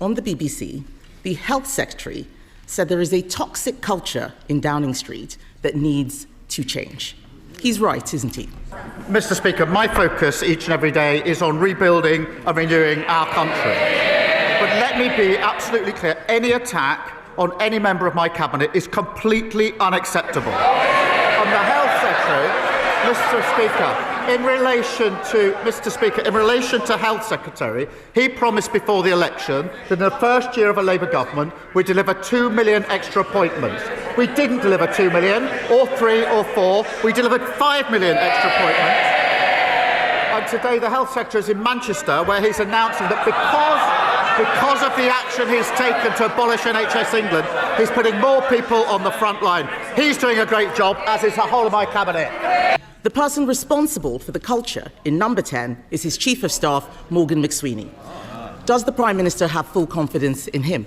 on the BBC, the Health Secretary said there is a toxic culture in Downing Street that needs to change. He's right, isn't he? Mr. Speaker, my focus each and every day is on rebuilding and renewing our country. But let me be absolutely clear, any attack on any member of my cabinet is completely unacceptable. On the Health Secretary, Mr. Speaker, in relation to Health Secretary, he promised before the election that in the first year of a Labour government we'd deliver 2 million extra appointments. We didn't deliver 2 million, or 3 or 4. We delivered 5 million extra appointments. And today the Health Secretary is in Manchester, where he's announcing that because of the action he's taken to abolish NHS England, he's putting more people on the front line. He's doing a great job, as is the whole of my cabinet. The person responsible for the culture in number 10 is his Chief of Staff, Morgan McSweeney. Does the Prime Minister have full confidence in him?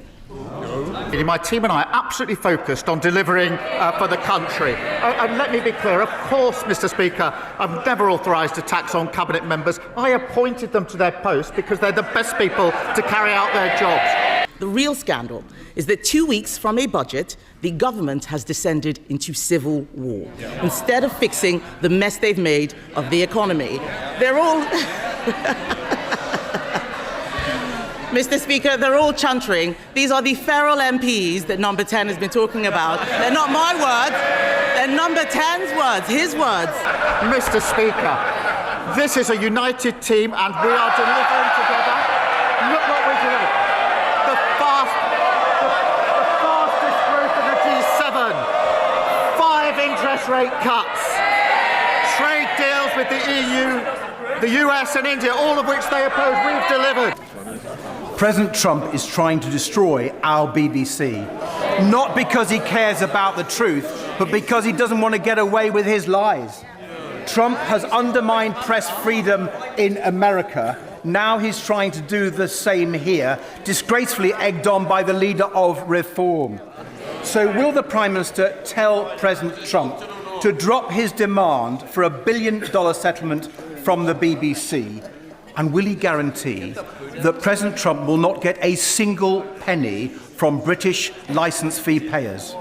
My team and I are absolutely focused on delivering for the country. And let me be clear, of course, Mr. Speaker, I've never authorised attacks on cabinet members. I appointed them to their posts because they're the best people to carry out their jobs. The real scandal is that 2 weeks from a budget, the government has descended into civil war. Instead of fixing the mess they've made of the economy, they're all... Mr. Speaker, they're all chuntering. These are the feral MPs that number 10 has been talking about. They're not my words, they're number 10's words, his words. Mr. Speaker, this is a united team and we are delivering together. Look what we delivered. The fastest growth in the G7. 5 interest rate cuts. Trade deals with the EU, the US and India, all of which they oppose, we've delivered. President Trump is trying to destroy our BBC, not because he cares about the truth, but because he doesn't want to get away with his lies. Trump has undermined press freedom in America. Now he's trying to do the same here, disgracefully egged on by the leader of Reform. So will the Prime Minister tell President Trump to drop his demand for $1 billion settlement from the BBC? And will he guarantee that President Trump will not get a single penny from British licence fee payers?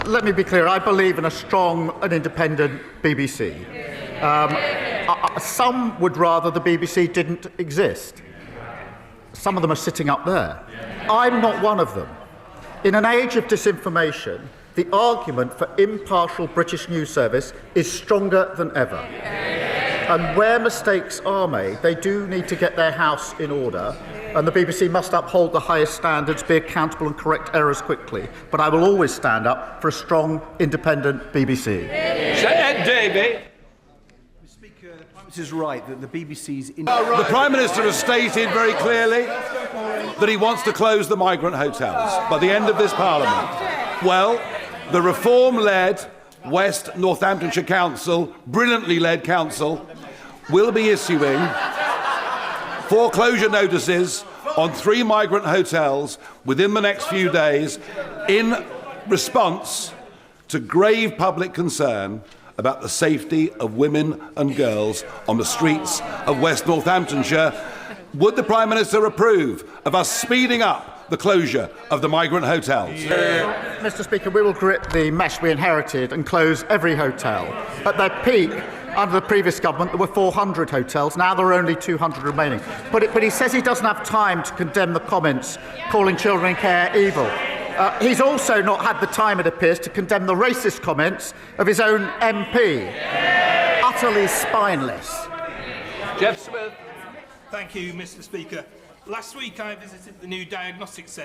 Let me be clear, I believe in a strong and independent BBC. Some would rather the BBC didn't exist. Some of them are sitting up there. I'm not one of them. In an age of disinformation, the argument for impartial British news service is stronger than ever. And where mistakes are made, they do need to get their house in order, and the BBC must uphold the highest standards, be accountable and correct errors quickly. But I will always stand up for a strong, independent BBC. Davey. Mr. Speaker, the Prime Minister is right that the BBC's... The Prime Minister has stated very clearly that he wants to close the migrant hotels by the end of this Parliament. Well, the Reform-led West Northamptonshire Council, brilliantly led council, will be issuing foreclosure notices on 3 migrant hotels within the next few days in response to grave public concern about the safety of women and girls on the streets of West Northamptonshire. Would the Prime Minister approve of us speeding up the closure of the migrant hotels? Mr. Speaker, we will grit the mess we inherited and close every hotel. At their peak, under the previous government, there were 400 hotels. Now there are only 200 remaining. But he says he doesn't have time to condemn the comments calling children in care evil. He's also not had the time, it appears, to condemn the racist comments of his own MP. Utterly spineless. Jeff Smith. Thank you, Mr. Speaker. Last week I visited the new diagnostic centre